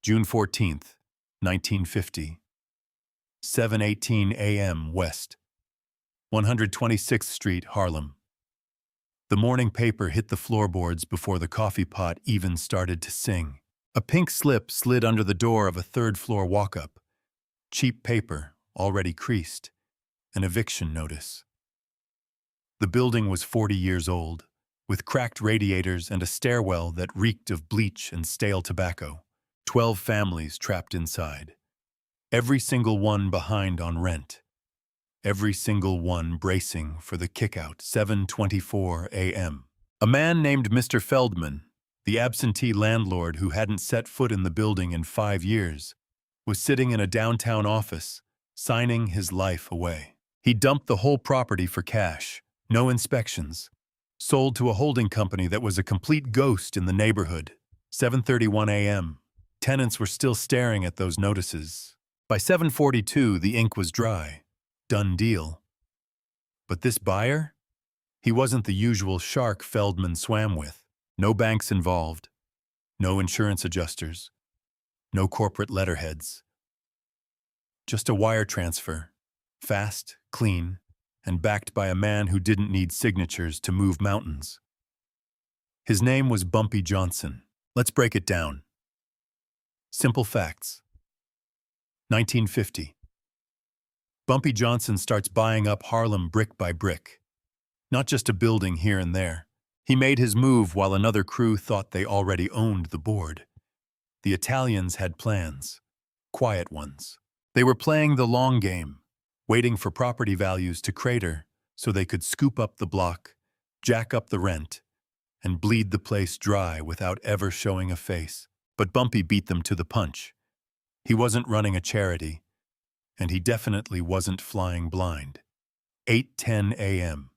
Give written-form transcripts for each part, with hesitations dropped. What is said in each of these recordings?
June 14th, 1950. 7:18 a.m. West, 126th Street, Harlem. The morning paper hit the floorboards before the coffee pot even started to sing. A pink slip slid under the door of a third-floor walk-up. Cheap paper, already creased. An eviction notice. The building was 40 years old, with cracked radiators and a stairwell that reeked of bleach and stale tobacco. 12 families trapped inside. Every single one behind on rent. Every single one bracing for the kickout. 7:24 a.m. A man named Mr. Feldman, the absentee landlord who hadn't set foot in the building in 5 years, was sitting in a downtown office, signing his life away. He dumped the whole property for cash, no inspections, sold to a holding company that was a complete ghost in the neighborhood. 7:31 a.m. Tenants were still staring at those notices. By 7:42, the ink was dry. Done deal. But this buyer? He wasn't the usual shark Feldman swam with. No banks involved. No insurance adjusters. No corporate letterheads. Just a wire transfer. Fast, clean, and backed by a man who didn't need signatures to move mountains. His name was Bumpy Johnson. Let's break it down. Simple facts. 1950. Bumpy Johnson starts buying up Harlem brick by brick. Not just a building here and there. He made his move while another crew thought they already owned the board. The Italians had plans. Quiet ones. They were playing the long game, waiting for property values to crater so they could scoop up the block, jack up the rent, and bleed the place dry without ever showing a face. But Bumpy beat them to the punch. He wasn't running a charity, and he definitely wasn't flying blind. 8:10 a.m.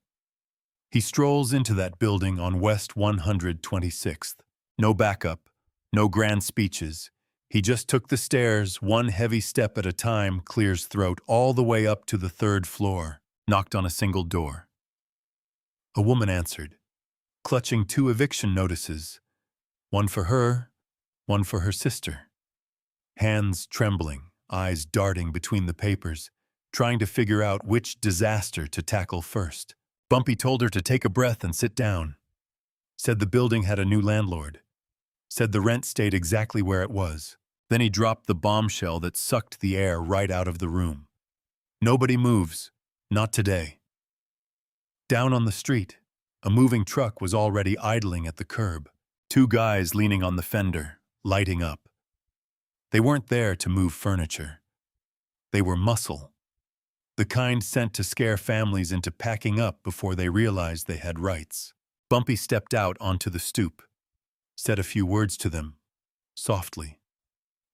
He strolls into that building on West 126th. No backup, no grand speeches. He just took the stairs, one heavy step at a time, clears throat, all the way up to the third floor, knocked on a single door. A woman answered, clutching 2 eviction notices, one for her, one for her sister. Hands trembling, eyes darting between the papers, trying to figure out which disaster to tackle first. Bumpy told her to take a breath and sit down. Said the building had a new landlord. Said the rent stayed exactly where it was. Then he dropped the bombshell that sucked the air right out of the room. Nobody moves. Not today. Down on the street, a moving truck was already idling at the curb. 2 guys leaning on the fender, lighting up. They weren't there to move furniture. They were muscle. The kind sent to scare families into packing up before they realized they had rights. Bumpy stepped out onto the stoop, said a few words to them, softly.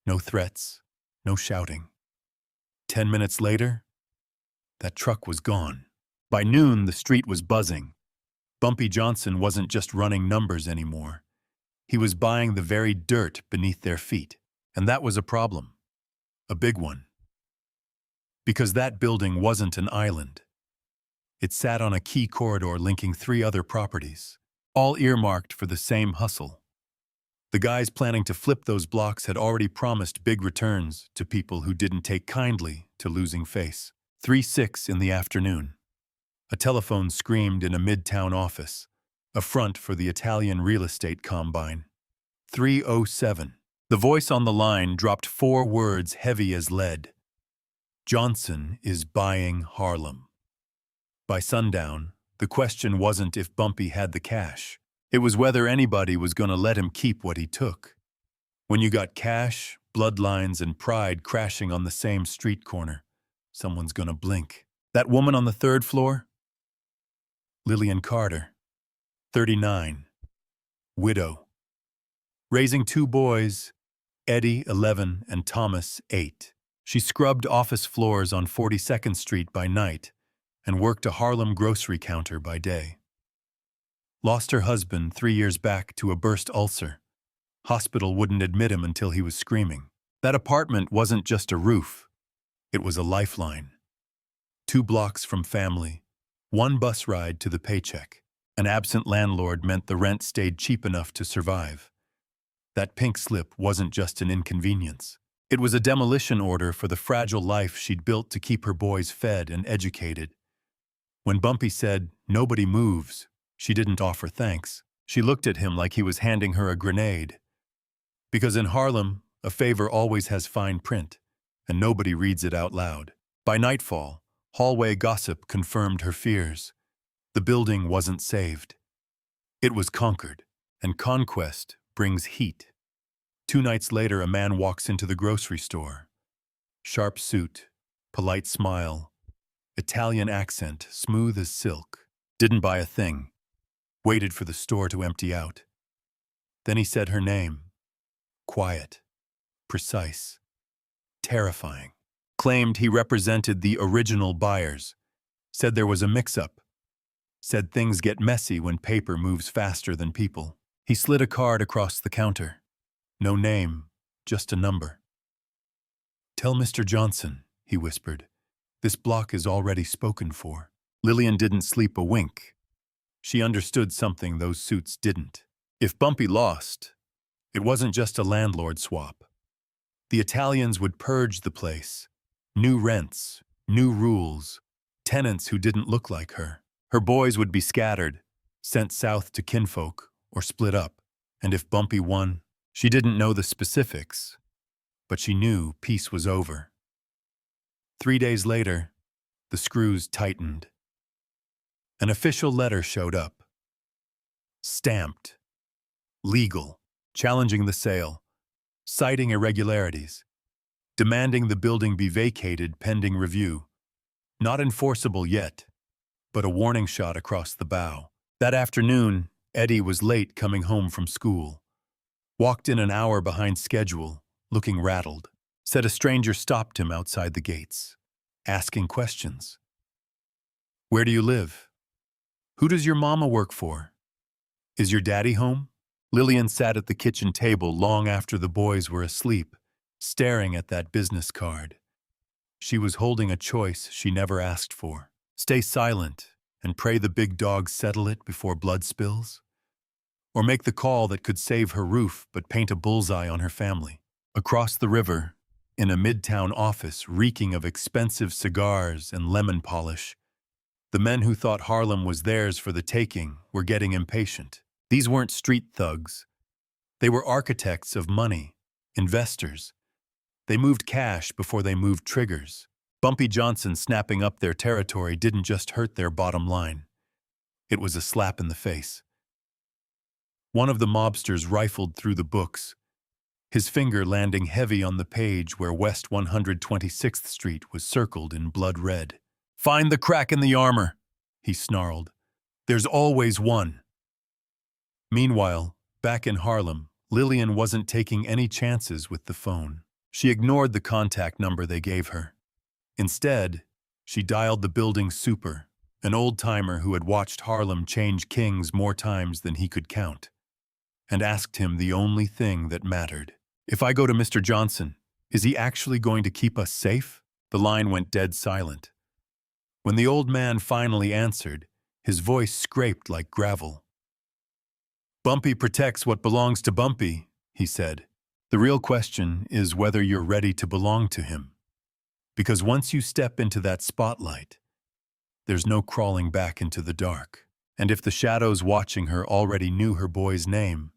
No threats, no shouting. 10 minutes later, that truck was gone. By noon, the street was buzzing. Bumpy Johnson wasn't just running numbers anymore. He was buying the very dirt beneath their feet. And that was a problem. A big one. Because that building wasn't an island. It sat on a key corridor linking 3 other properties, all earmarked for the same hustle. The guys planning to flip those blocks had already promised big returns to people who didn't take kindly to losing face. 3:06 in the afternoon. A telephone screamed in a midtown office, a front for the Italian real estate combine. 3:07. The voice on the line dropped 4 words heavy as lead. Johnson is buying Harlem. By sundown, the question wasn't if Bumpy had the cash. It was whether anybody was going to let him keep what he took. When you got cash, bloodlines, and pride crashing on the same street corner, someone's going to blink. That woman on the 3rd floor? Lillian Carter, 39, widow. Raising 2 boys, Eddie, 11, and Thomas, 8. She scrubbed office floors on 42nd Street by night and worked a Harlem grocery counter by day. Lost her husband 3 years back to a burst ulcer. Hospital wouldn't admit him until he was screaming. That apartment wasn't just a roof. It was a lifeline. 2 blocks from family, 1 bus ride to the paycheck. An absent landlord meant the rent stayed cheap enough to survive. That pink slip wasn't just an inconvenience. It was a demolition order for the fragile life she'd built to keep her boys fed and educated. When Bumpy said, "Nobody moves," she didn't offer thanks. She looked at him like he was handing her a grenade. Because in Harlem, a favor always has fine print, and nobody reads it out loud. By nightfall, hallway gossip confirmed her fears. The building wasn't saved. It was conquered, and conquest brings heat. 2 nights later, a man walks into the grocery store. Sharp suit, polite smile, Italian accent, smooth as silk. Didn't buy a thing. Waited for the store to empty out. Then he said her name. Quiet, precise, terrifying. Claimed he represented the original buyers. Said there was a mix-up. Said things get messy when paper moves faster than people. He slid a card across the counter. No name, just a number. "Tell Mr. Johnson," he whispered. "This block is already spoken for." Lillian didn't sleep a wink. She understood something those suits didn't. If Bumpy lost, it wasn't just a landlord swap. The Italians would purge the place. New rents, new rules, tenants who didn't look like her. Her boys would be scattered, sent south to kinfolk, or split up. And if Bumpy won, she didn't know the specifics, but she knew peace was over. 3 days later, the screws tightened. An official letter showed up. Stamped. Legal. Challenging the sale. Citing irregularities. Demanding the building be vacated pending review. Not enforceable yet, but a warning shot across the bow. That afternoon, Eddie was late coming home from school. Walked in an hour behind schedule, looking rattled. Said a stranger stopped him outside the gates, asking questions. "Where do you live? Who does your mama work for? Is your daddy home?" Lillian sat at the kitchen table long after the boys were asleep, staring at that business card. She was holding a choice she never asked for. Stay silent and pray the big dogs settle it before blood spills? Or make the call that could save her roof but paint a bullseye on her family? Across the river, in a midtown office reeking of expensive cigars and lemon polish, the men who thought Harlem was theirs for the taking were getting impatient. These weren't street thugs. They were architects of money, investors. They moved cash before they moved triggers. Bumpy Johnson snapping up their territory didn't just hurt their bottom line. It was a slap in the face. One of the mobsters rifled through the books, his finger landing heavy on the page where West 126th Street was circled in blood red. "Find the crack in the armor," he snarled. "There's always one." Meanwhile, back in Harlem, Lillian wasn't taking any chances with the phone. She ignored the contact number they gave her. Instead, she dialed the building super, an old-timer who had watched Harlem change kings more times than he could count, and asked him the only thing that mattered. "If I go to Mr. Johnson, is he actually going to keep us safe?" The line went dead silent. When the old man finally answered, his voice scraped like gravel. "Bumpy protects what belongs to Bumpy," he said. "The real question is whether you're ready to belong to him. Because once you step into that spotlight, there's no crawling back into the dark. And if the shadows watching her already knew her boy's name,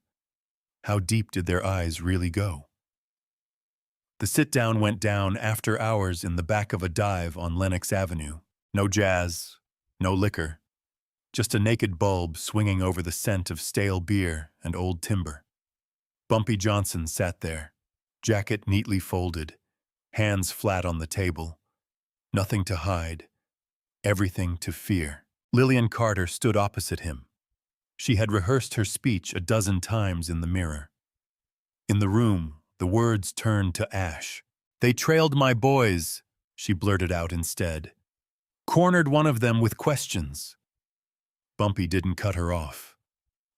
how deep did their eyes really go?" The sit-down went down after hours in the back of a dive on Lenox Avenue. No jazz, no liquor, just a naked bulb swinging over the scent of stale beer and old timber. Bumpy Johnson sat there, jacket neatly folded, hands flat on the table. Nothing to hide, everything to fear. Lillian Carter stood opposite him. She had rehearsed her speech a dozen times in the mirror. In the room, the words turned to ash. "They trailed my boys," she blurted out instead. "Cornered one of them with questions." Bumpy didn't cut her off.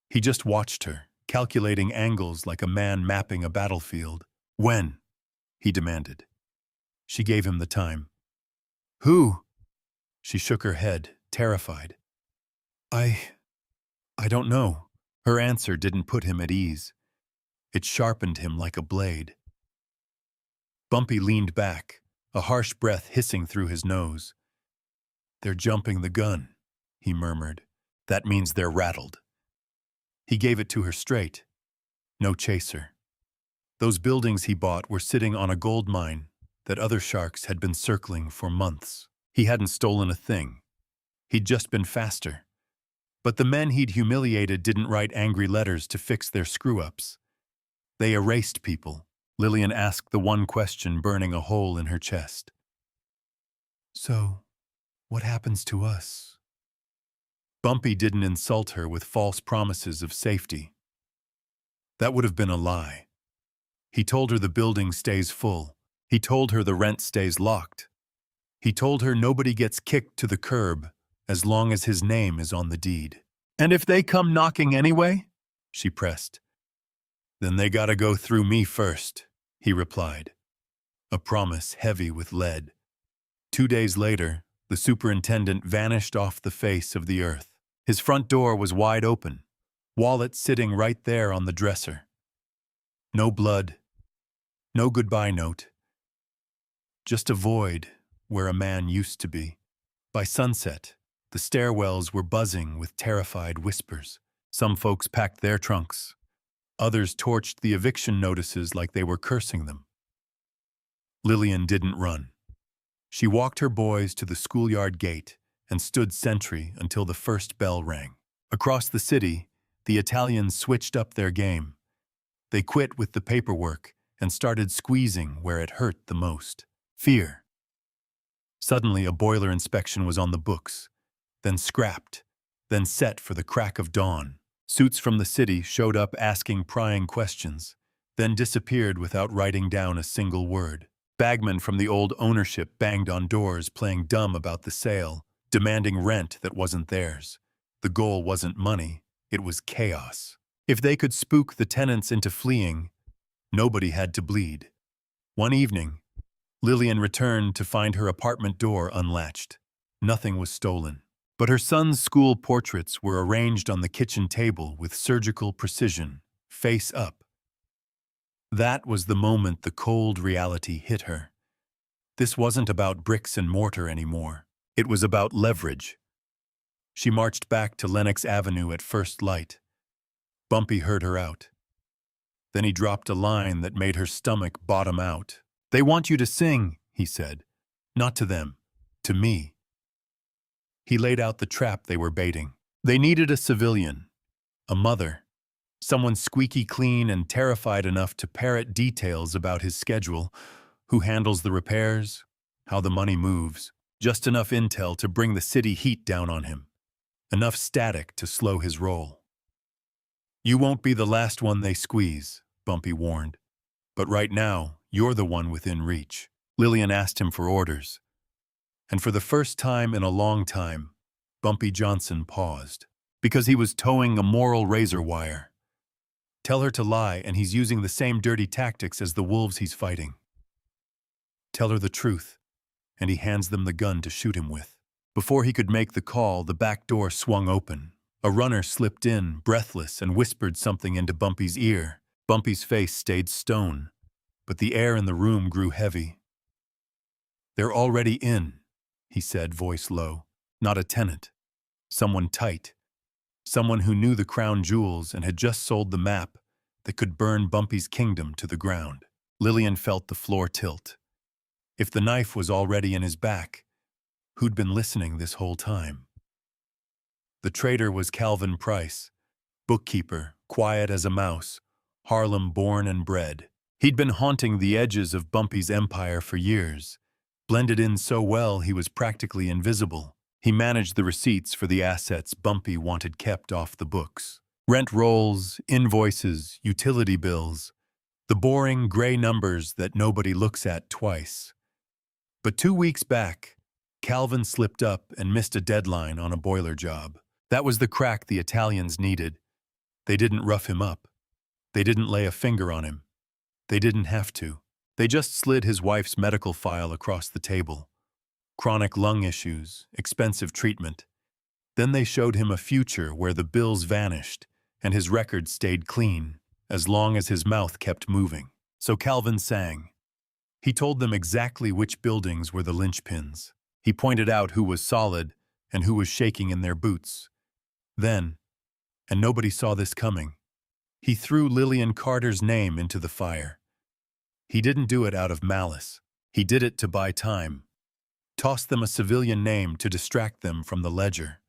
He just watched her, calculating angles like a man mapping a battlefield. "When?" he demanded. She gave him the time. "Who?" She shook her head, terrified. I don't know." Her answer didn't put him at ease. It sharpened him like a blade. Bumpy leaned back, a harsh breath hissing through his nose. "They're jumping the gun," he murmured. "That means they're rattled." He gave it to her straight. No chaser. Those buildings he bought were sitting on a gold mine that other sharks had been circling for months. He hadn't stolen a thing. He'd just been faster. But the men he'd humiliated didn't write angry letters to fix their screw-ups. They erased people. Lillian asked the one question burning a hole in her chest. "So, what happens to us?" Bumpy didn't insult her with false promises of safety. That would have been a lie. He told her the building stays full. He told her the rent stays locked. He told her nobody gets kicked to the curb as long as his name is on the deed. "And if they come knocking anyway?" she pressed. "Then they gotta go through me first," he replied. A promise heavy with lead. 2 days later, the superintendent vanished off the face of the earth. His front door was wide open, wallet sitting right there on the dresser. No blood, no goodbye note. Just a void where a man used to be. By sunset, the stairwells were buzzing with terrified whispers. Some folks packed their trunks. Others torched the eviction notices like they were cursing them. Lillian didn't run. She walked her boys to the schoolyard gate and stood sentry until the first bell rang. Across the city, the Italians switched up their game. They quit with the paperwork and started squeezing where it hurt the most. Fear. Suddenly, a boiler inspection was on the books, then scrapped, then set for the crack of dawn. Suits from the city showed up asking prying questions, then disappeared without writing down a single word. Bagmen from the old ownership banged on doors playing dumb about the sale, demanding rent that wasn't theirs. The goal wasn't money, it was chaos. If they could spook the tenants into fleeing, nobody had to bleed. One evening, Lillian returned to find her apartment door unlatched. Nothing was stolen, but her son's school portraits were arranged on the kitchen table with surgical precision, face up. That was the moment the cold reality hit her. This wasn't about bricks and mortar anymore. It was about leverage. She marched back to Lenox Avenue at first light. Bumpy heard her out. Then he dropped a line that made her stomach bottom out. "They want you to sing," he said. "Not to them, to me." He laid out the trap they were baiting. They needed a civilian, a mother, someone squeaky clean and terrified enough to parrot details about his schedule, who handles the repairs, how the money moves, just enough intel to bring the city heat down on him, enough static to slow his roll. "You won't be the last one they squeeze," Bumpy warned. "But right now, you're the one within reach." Lillian asked him for orders. And for the first time in a long time, Bumpy Johnson paused, because he was towing a moral razor wire. Tell her to lie, and he's using the same dirty tactics as the wolves he's fighting. Tell her the truth, and he hands them the gun to shoot him with. Before he could make the call, the back door swung open. A runner slipped in, breathless, and whispered something into Bumpy's ear. Bumpy's face stayed stone, but the air in the room grew heavy. "They're already in," he said, voice low. "Not a tenant. Someone tight. Someone who knew the crown jewels and had just sold the map that could burn Bumpy's kingdom to the ground." Lillian felt the floor tilt. If the knife was already in his back, who'd been listening this whole time? The traitor was Calvin Price, bookkeeper, quiet as a mouse, Harlem born and bred. He'd been haunting the edges of Bumpy's empire for years, blended in so well he was practically invisible. He managed the receipts for the assets Bumpy wanted kept off the books. Rent rolls, invoices, utility bills, the boring gray numbers that nobody looks at twice. But 2 weeks back, Calvin slipped up and missed a deadline on a boiler job. That was the crack the Italians needed. They didn't rough him up. They didn't lay a finger on him. They didn't have to. They just slid his wife's medical file across the table. Chronic lung issues, expensive treatment. Then they showed him a future where the bills vanished and his record stayed clean, as long as his mouth kept moving. So Calvin sang. He told them exactly which buildings were the linchpins. He pointed out who was solid and who was shaking in their boots. Then, and nobody saw this coming, he threw Lillian Carter's name into the fire. He didn't do it out of malice. He did it to buy time. Tossed them a civilian name to distract them from the ledger.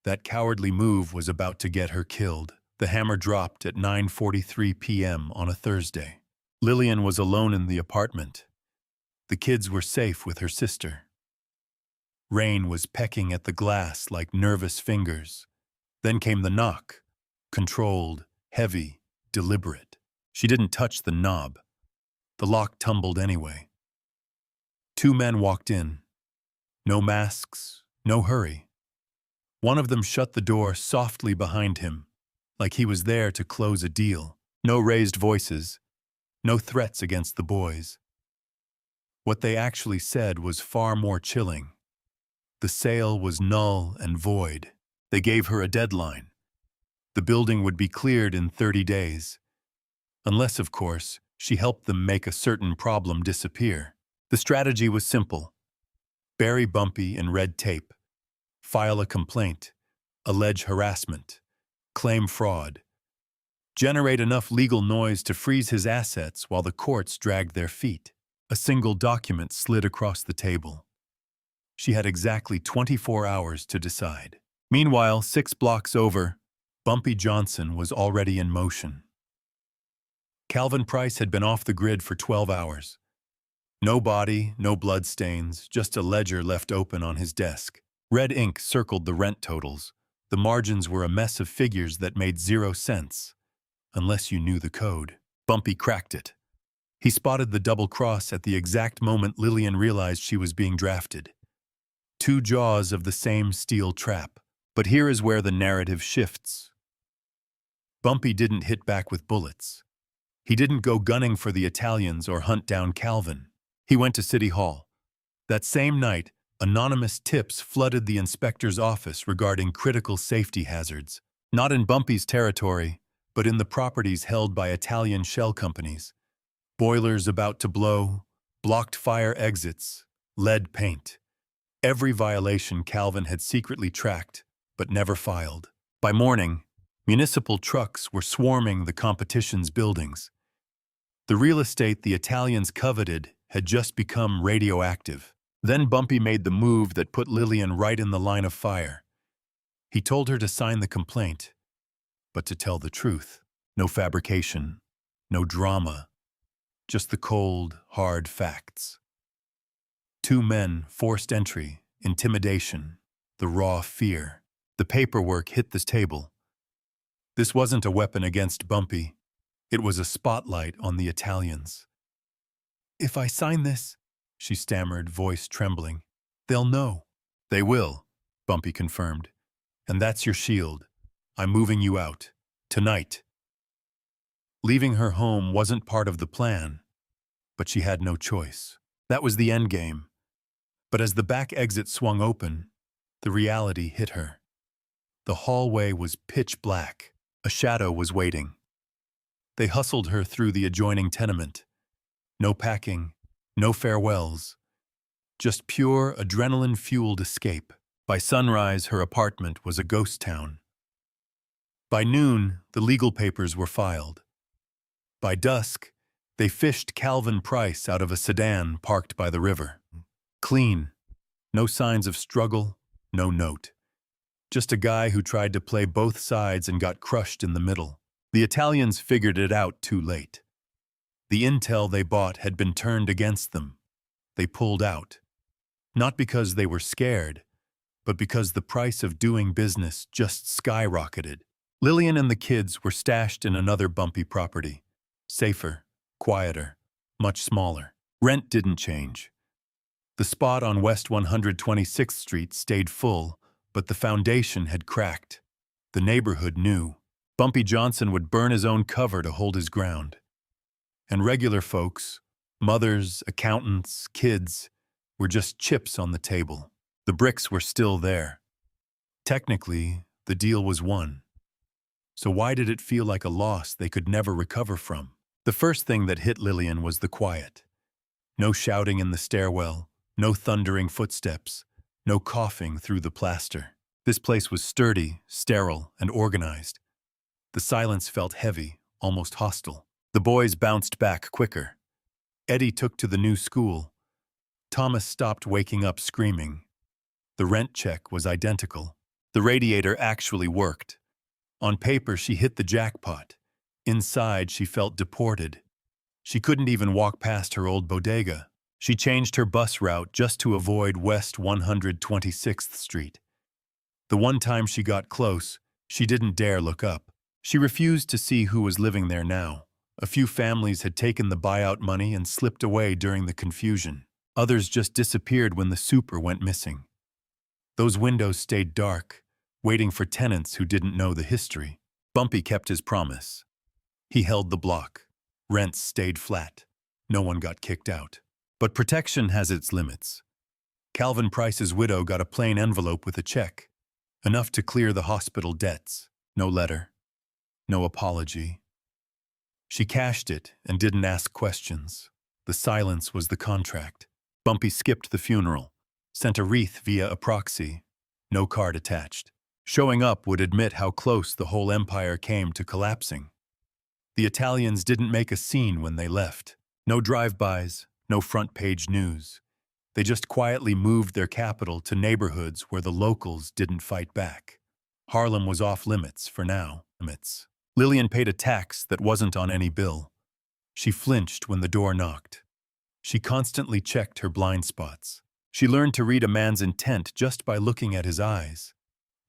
That cowardly move was about to get her killed. The hammer dropped at 9:43 p.m. on a Thursday. Lillian was alone in the apartment. The kids were safe with her sister. Rain was pecking at the glass like nervous fingers. Then came the knock. Controlled, heavy, deliberate. She didn't touch the knob. The lock tumbled anyway. 2 men walked in. No masks, no hurry. One of them shut the door softly behind him, like he was there to close a deal. No raised voices, no threats against the boys. What they actually said was far more chilling. The sale was null and void. They gave her a deadline. The building would be cleared in 30 days. Unless, of course, she helped them make a certain problem disappear. The strategy was simple. Bury Bumpy in red tape. File a complaint. Allege harassment. Claim fraud. Generate enough legal noise to freeze his assets while the courts dragged their feet. A single document slid across the table. She had exactly 24 hours to decide. Meanwhile, 6 blocks over, Bumpy Johnson was already in motion. Calvin Price had been off the grid for 12 hours. No body, no bloodstains, just a ledger left open on his desk. Red ink circled the rent totals. The margins were a mess of figures that made 0 sense. Unless you knew the code. Bumpy cracked it. He spotted the double cross at the exact moment Lillian realized she was being drafted. 2 jaws of the same steel trap. But here is where the narrative shifts. Bumpy didn't hit back with bullets. He didn't go gunning for the Italians or hunt down Calvin. He went to City Hall. That same night, anonymous tips flooded the inspector's office regarding critical safety hazards. Not in Bumpy's territory, but in the properties held by Italian shell companies. Boilers about to blow, blocked fire exits, lead paint. Every violation Calvin had secretly tracked, but never filed. By morning, municipal trucks were swarming the competition's buildings. The real estate the Italians coveted had just become radioactive. Then Bumpy made the move that put Lillian right in the line of fire. He told her to sign the complaint, but to tell the truth. No fabrication, no drama, just the cold, hard facts. 2 men, forced entry, intimidation, the raw fear. The paperwork hit the table. This wasn't a weapon against Bumpy. It was a spotlight on the Italians. "If I sign this," she stammered, voice trembling, "they'll know." "They will," Bumpy confirmed. "And that's your shield. I'm moving you out. Tonight." Leaving her home wasn't part of the plan, but she had no choice. That was the end game. But as the back exit swung open, the reality hit her. The hallway was pitch black. A shadow was waiting. They hustled her through the adjoining tenement. No packing, no farewells. Just pure adrenaline-fueled escape. By sunrise, her apartment was a ghost town. By noon, the legal papers were filed. By dusk, they fished Calvin Price out of a sedan parked by the river. Clean. No signs of struggle, no note. Just a guy who tried to play both sides and got crushed in the middle. The Italians figured it out too late. The intel they bought had been turned against them. They pulled out. Not because they were scared, but because the price of doing business just skyrocketed. Lillian and the kids were stashed in another Bumpy property. Safer, quieter, much smaller. Rent didn't change. The spot on West 126th Street stayed full, but the foundation had cracked. The neighborhood knew. Bumpy Johnson would burn his own cover to hold his ground. And regular folks, mothers, accountants, kids, were just chips on the table. The bricks were still there. Technically, the deal was won. So why did it feel like a loss they could never recover from? The first thing that hit Lillian was the quiet. No shouting in the stairwell, no thundering footsteps, no coughing through the plaster. This place was sturdy, sterile, and organized. The silence felt heavy, almost hostile. The boys bounced back quicker. Eddie took to the new school. Thomas stopped waking up screaming. The rent check was identical. The radiator actually worked. On paper, she hit the jackpot. Inside, she felt deported. She couldn't even walk past her old bodega. She changed her bus route just to avoid West 126th Street. The one time she got close, she didn't dare look up. She refused to see who was living there now. A few families had taken the buyout money and slipped away during the confusion. Others just disappeared when the super went missing. Those windows stayed dark, waiting for tenants who didn't know the history. Bumpy kept his promise. He held the block. Rents stayed flat. No one got kicked out. But protection has its limits. Calvin Price's widow got a plain envelope with a check, enough to clear the hospital debts. No letter, no apology. She cashed it and didn't ask questions. The silence was the contract. Bumpy skipped the funeral, sent a wreath via a proxy. No card attached. Showing up would admit how close the whole empire came to collapsing. The Italians didn't make a scene when they left. No drive-bys, no front-page news. They just quietly moved their capital to neighborhoods where the locals didn't fight back. Harlem was off limits for now. Lillian paid a tax that wasn't on any bill. She flinched when the door knocked. She constantly checked her blind spots. She learned to read a man's intent just by looking at his eyes.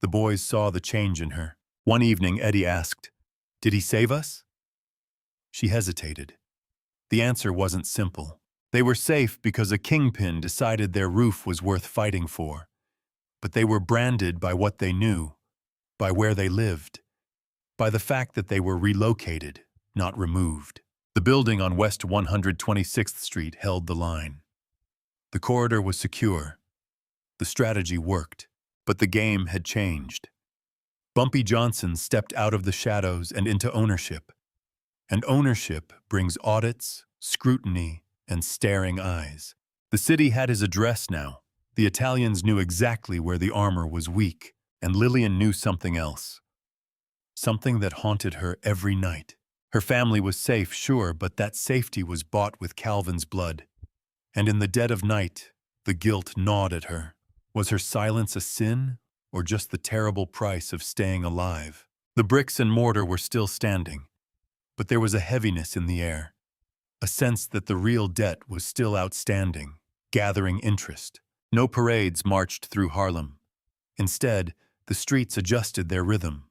The boys saw the change in her. One evening, Eddie asked, "Did he save us?" She hesitated. The answer wasn't simple. They were safe because a kingpin decided their roof was worth fighting for. But they were branded by what they knew, by where they lived, by the fact that they were relocated, not removed. The building on West 126th Street held the line. The corridor was secure. The strategy worked, but the game had changed. Bumpy Johnson stepped out of the shadows and into ownership. And ownership brings audits, scrutiny, and staring eyes. The city had his address now. The Italians knew exactly where the armor was weak, and Lillian knew something else. Something that haunted her every night. Her family was safe, sure, but that safety was bought with Calvin's blood. And in the dead of night, the guilt gnawed at her. Was her silence a sin, or just the terrible price of staying alive? The bricks and mortar were still standing, but there was a heaviness in the air, a sense that the real debt was still outstanding, gathering interest. No parades marched through Harlem. Instead, the streets adjusted their rhythm.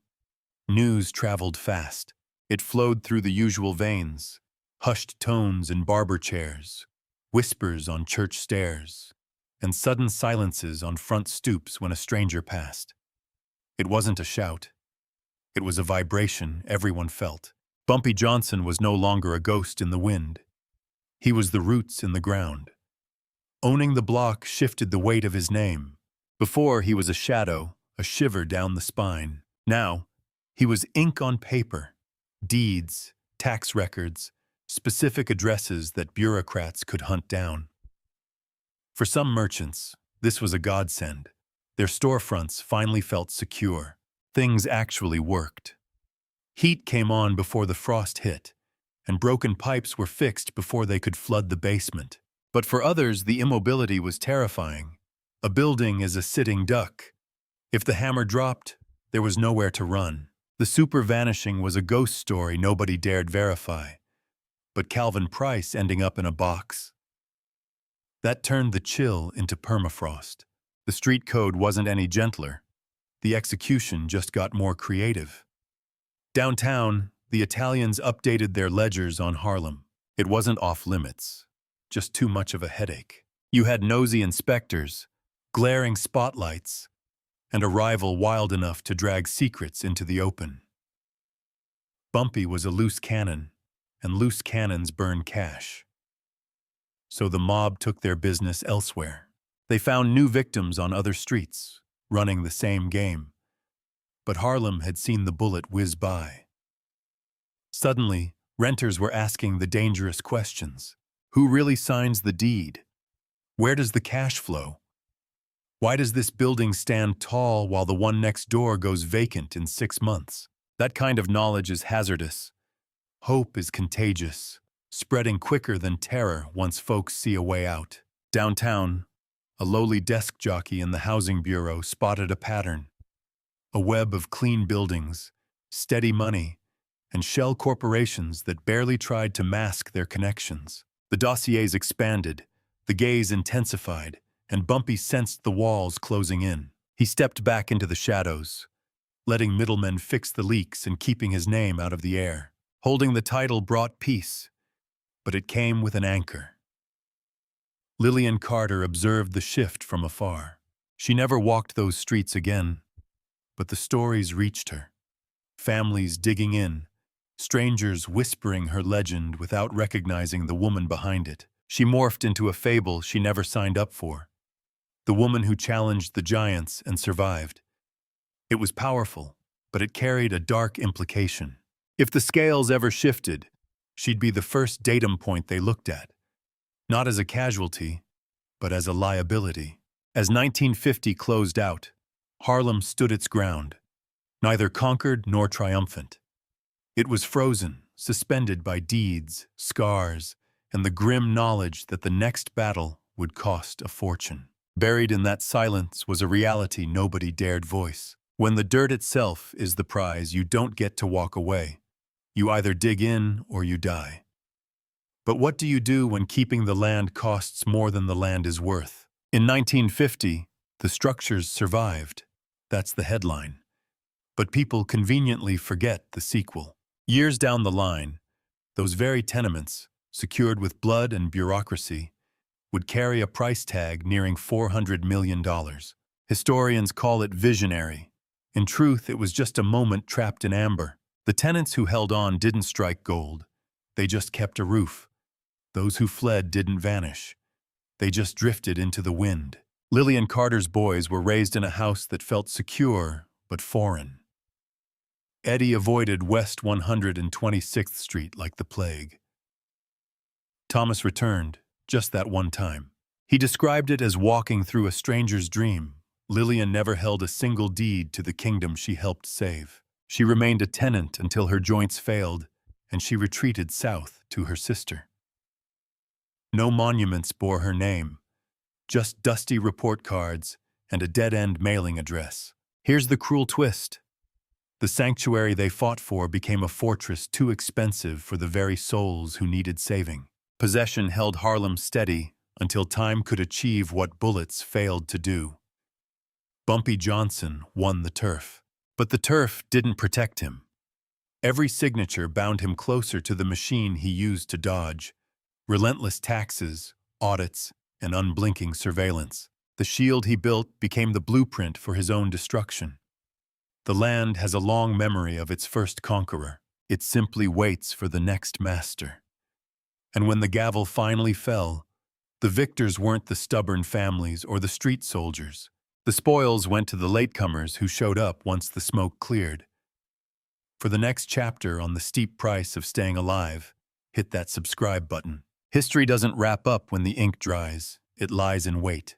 News traveled fast. It flowed through the usual veins, hushed tones in barber chairs, whispers on church stairs, and sudden silences on front stoops when a stranger passed. It wasn't a shout. It was a vibration everyone felt. Bumpy Johnson was no longer a ghost in the wind. He was the roots in the ground. Owning the block shifted the weight of his name. Before, he was a shadow, a shiver down the spine. Now, he was ink on paper, deeds, tax records, specific addresses that bureaucrats could hunt down. For some merchants, this was a godsend. Their storefronts finally felt secure. Things actually worked. Heat came on before the frost hit, and broken pipes were fixed before they could flood the basement. But for others, the immobility was terrifying. A building is a sitting duck. If the hammer dropped, there was nowhere to run. The super vanishing was a ghost story nobody dared verify. But Calvin Price ending up in a box? That turned the chill into permafrost. The street code wasn't any gentler. The execution just got more creative. Downtown, the Italians updated their ledgers on Harlem. It wasn't off limits, just too much of a headache. You had nosy inspectors, glaring spotlights, and a rival wild enough to drag secrets into the open. Bumpy was a loose cannon, and loose cannons burn cash. So the mob took their business elsewhere. They found new victims on other streets, running the same game. but Harlem had seen the bullet whiz by. Suddenly, renters were asking the dangerous questions. Who really signs the deed? Where does the cash flow? Why does this building stand tall while the one next door goes vacant in 6 months? That kind of knowledge is hazardous. Hope is contagious, spreading quicker than terror once folks see a way out. Downtown, a lowly desk jockey in the housing bureau spotted a pattern. A web of clean buildings, steady money, and shell corporations that barely tried to mask their connections. The dossiers expanded, the gaze intensified, and Bumpy sensed the walls closing in. He stepped back into the shadows, letting middlemen fix the leaks and keeping his name out of the air. Holding the title brought peace, but it came with an anchor. Lillian Carter observed the shift from afar. She never walked those streets again, but the stories reached her. Families digging in, strangers whispering her legend without recognizing the woman behind it. She morphed into a fable she never signed up for. The woman who challenged the giants and survived. It was powerful, but it carried a dark implication. If the scales ever shifted, she'd be the first datum point they looked at. Not as a casualty, but as a liability. As 1950 closed out, Harlem stood its ground, neither conquered nor triumphant. It was frozen, suspended by deeds, scars, and the grim knowledge that the next battle would cost a fortune. Buried in that silence was a reality nobody dared voice. When the dirt itself is the prize, you don't get to walk away. You either dig in or you die. But what do you do when keeping the land costs more than the land is worth? In 1950, the structures survived. That's the headline. But people conveniently forget the sequel. Years down the line, those very tenements, secured with blood and bureaucracy, would carry a price tag nearing $400 million. Historians call it visionary. In truth, it was just a moment trapped in amber. The tenants who held on didn't strike gold. They just kept a roof. Those who fled didn't vanish. They just drifted into the wind. Lillian Carter's boys were raised in a house that felt secure but foreign. Eddie avoided West 126th Street like the plague. Thomas returned, just that one time. He described it as walking through a stranger's dream. Lillian never held a single deed to the kingdom she helped save. She remained a tenant until her joints failed, and she retreated south to her sister. No monuments bore her name, just dusty report cards and a dead-end mailing address. Here's the cruel twist. The sanctuary they fought for became a fortress too expensive for the very souls who needed saving. Possession held Harlem steady until time could achieve what bullets failed to do. Bumpy Johnson won the turf. But the turf didn't protect him. Every signature bound him closer to the machine he used to dodge. Relentless taxes, audits, and unblinking surveillance. The shield he built became the blueprint for his own destruction. The land has a long memory of its first conqueror. It simply waits for the next master. And when the gavel finally fell, the victors weren't the stubborn families or the street soldiers. The spoils went to the latecomers who showed up once the smoke cleared. For the next chapter on the steep price of staying alive, hit that subscribe button. History doesn't wrap up when the ink dries. It lies in wait.